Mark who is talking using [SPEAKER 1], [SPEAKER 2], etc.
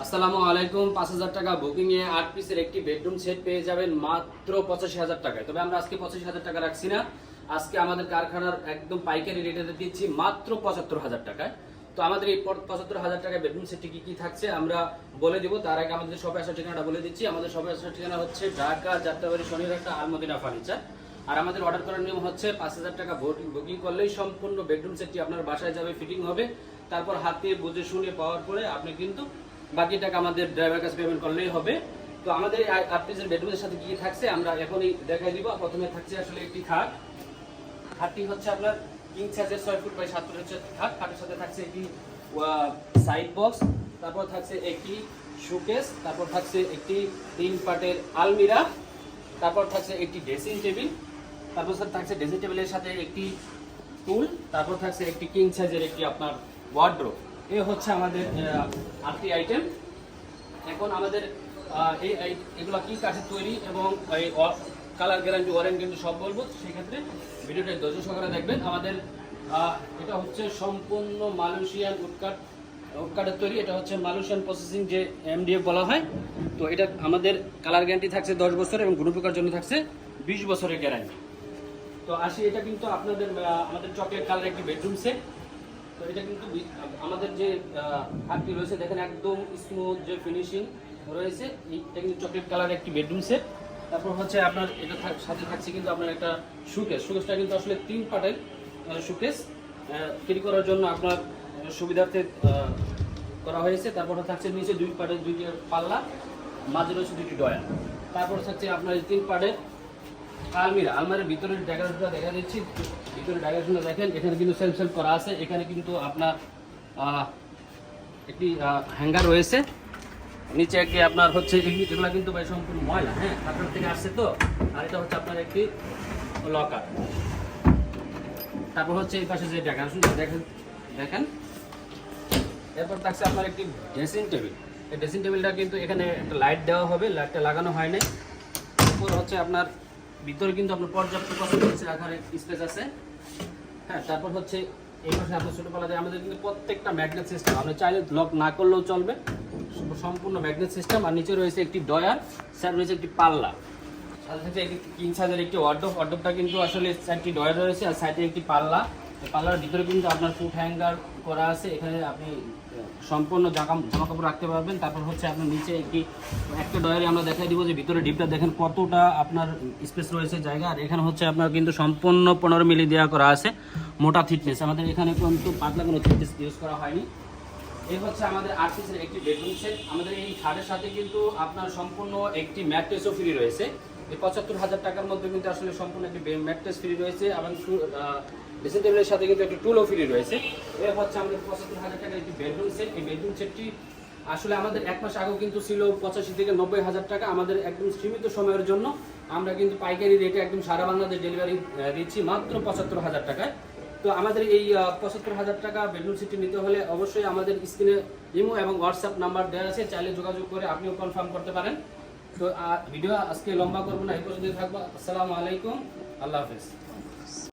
[SPEAKER 1] আসসালামু আলাইকুম। 5,000 টাকা বুকিং এ 8 পিসের একটি বেডরুম সেট পেয়ে যাবেন মাত্র 85,000 টাকায়। তবে আমরা আজকে 85,000 টাকা রাখছি না, আজকে আমাদের কারখানার একদম পাইকারি রেটে দিচ্ছি মাত্র 75,000 টাকায়। তো আমাদের এই 75,000 টাকায় বেডরুম সেটটি কি কি থাকছে আমরা বলে দিব। তার আগে আমাদের শপে আসার ঠিকানাটা বলে দিচ্ছি। আমাদের শপে আসার ঠিকানা হচ্ছে ঢাকা যাত্রাবাড়ি শনিরহাটা আলমদিনা ফার্নিচার। আর আমাদের অর্ডার করার নিয়ম হচ্ছে 5,000 টাকা বুকিং করলেই সম্পূর্ণ বেডরুম সেটটি আপনার বাসায় যাবে, ফিটিং হবে। তারপর হাতে বুঝে শুনে পাওয়ার পরে আপনি কিন্তু বাকি টাকা আমাদের ড্রাইভার কাছে পেমেন্ট করলেই হবে। তো আমাদের এই 8 পিসের বেডরুমের সাথে কি থাকছে আমরা এখনই দেখাই দিব। প্রথমে থাকছে আসলে একটি খাট। খাটটি হচ্ছে আপনার কিং সাইজের 6 ফুট বাই 7 ফুট হচ্ছে খাট। খাটের সাথে থাকছে একটি সাইড বক্স, তারপর থাকছে একটি শোকেস, তারপর থাকছে একটি 3 পার্টের আলমিরা, তারপর থাকছে একটি ড্রেসিং টেবিল, তারপর থাকছে ড্রেসিং টেবিলের সাথে একটি টুল, তারপর থাকছে একটি কিং সাইজের একটি আপনার ওয়ার্ডরোব। এই হচ্ছে আমাদের 8টি আইটেম। এখন আমাদের এগুলো কি কাঠের তৈরি এবং এই কালার গ্যারান্টি ওয়ারেন্টি কিন্তু সব বলবো, সেক্ষেত্রে ভিডিওটা ধৈর্য সহকারে দেখবেন। আমাদের এটা হচ্ছে সম্পূর্ণ মালয়েশিয়ান উডকাঠের তৈরি। এটা হচ্ছে মালয়েশিয়ান প্রসেসিং যে MDF বলা হয়। তো এটা আমাদের কালার গ্যারান্টি থাকছে 10 বছর এবং কোনো প্রকার জন্য থাকছে 20 বছরের গ্যারান্টি। তো আসি, এটা কিন্তু আমাদের চকলেট কালার একটি বেডরুম সেট। তো এটা কিন্তু আমাদের যে খাটটি রয়েছে দেখেন একদম স্মুথ যে ফিনিশিং রয়েছে। এটা কিন্তু চকলেট কালার একটি বেডরুম সেট। তারপর হচ্ছে আপনার এটা সাথে থাকছে কিন্তু আপনার একটা শোকেসটা কিন্তু আসলে 3 পার্টের শোকেস ক্যারি করার জন্য আপনার সুবিধার্থে করা হয়েছে। তারপর থাকছে নিচে 2 পার্টের 2টি পাল্লা, মাঝে রয়েছে 2টি ডয়ার। তারপর থাকছে আপনার 3 পার্টের আলমারির ভিতরের ডেকোরেশনটা দেখা দিচ্ছি। ভিতরে ডেকোরেশনটা দেখেন, এখানে কিন্তু সেলফ করা আছে। এখানে কিন্তু আপনার একটি হ্যাঙ্গার রয়েছে। নিচে একটি আপনার হচ্ছে এগুলো কিন্তু ভাই সম্পূর্ণ ময়লা, হ্যাঁ, আপনার থেকে আসছে তো। আর এটা হচ্ছে আপনার একটি লকার। তারপর হচ্ছে এই পাশে যে ডেকোরেশনটা দেখেন। এরপর থাকছে আপনার একটি ড্রেসিং টেবিল। এই ড্রেসিং টেবিলটা কিন্তু এখানে একটা লাইট দেওয়া হবে, লাইটটা লাগানো হয় নাই। এরপর হচ্ছে আপনার ভিতরে কিন্তু আপনার পর্যাপ্ত রাখার স্পেস আছে, হ্যাঁ। তারপর হচ্ছে এই পাশে আপনার ছোটো পাল্লা যায়। আমাদের কিন্তু প্রত্যেকটা ম্যাগনেট সিস্টেম, আপনি চাইলে লক না করলেও চলবে, সম্পূর্ণ ম্যাগনেট সিস্টেম। আর নিচে রয়েছে একটি ডয়ার, স্যার রয়েছে একটি পাল্লা, সাথে সাথে একটি কিং সাইজের একটি ওয়ার্ডরোবটা কিন্তু আসলে 4টি ডয়ার রয়েছে আর সাইডে একটি পাল্লা। পাল্লার ভিতরে কিন্তু আপনার ফুট হ্যাঙ্গার করা আছে, এখানে আপনি সম্পূর্ণ জামা কাপড় রাখতে পারবেন। তারপর হচ্ছে আপনার নিচে একটা ডয়ারে আমরা দেখাই দিব যে ভিতরে ডিপটা দেখেন কতটা আপনার স্পেস রয়েছে জায়গা। আর এখানে হচ্ছে আপনার কিন্তু সম্পূর্ণ 15 মিলি দেওয়া করা আছে, মোটা থিকনেস। আমাদের এখানে কিন্তু পাতলা কোনো থিকনেস ইউজ করা হয়নি। এই হচ্ছে আমাদের 8 পিসের একটি বেডরুম সেট। আমাদের এই খাটের সাথে কিন্তু আপনার সম্পূর্ণ একটি ম্যাট্রেসও ফ্রি রয়েছে। এই 75,000 টাকার মধ্যে কিন্তু আসলে সম্পূর্ণ একটি ম্যাট্রেস ফ্রি রয়েছে এবং ড্রেসিং টেবিলের সাথে কিন্তু একটি টুলও ফ্রি রয়েছে। এই হচ্ছে আমাদের 75,000 টাকার একটি বেডরুম সেট। এই বেডরুম সেটটি আসলে আমাদের 1 মাস আগেও কিন্তু ছিল 85 থেকে 90,000 টাকা। আমাদের একদম সীমিত সময়ের জন্য আমরা কিন্তু পাইকারি রেটে একদম সারা বাংলাদেশ ডেলিভারি দিচ্ছি মাত্র 75,000 টাকায়। তো আমাদের এই 75,000 টাকা বেডরুম সেটটি নিতে হলে অবশ্যই আমাদের স্ক্রিনে ইমো এবং হোয়াটসঅ্যাপ নাম্বার দেওয়া আছে, চাইলে যোগাযোগ করে আপনিও কনফার্ম করতে পারেন। তো ভিডিও আজকে লম্বা করবো না, এই পর্যন্তই থাকবো। আসসালামু আলাইকুম, আল্লাহ হাফেজ।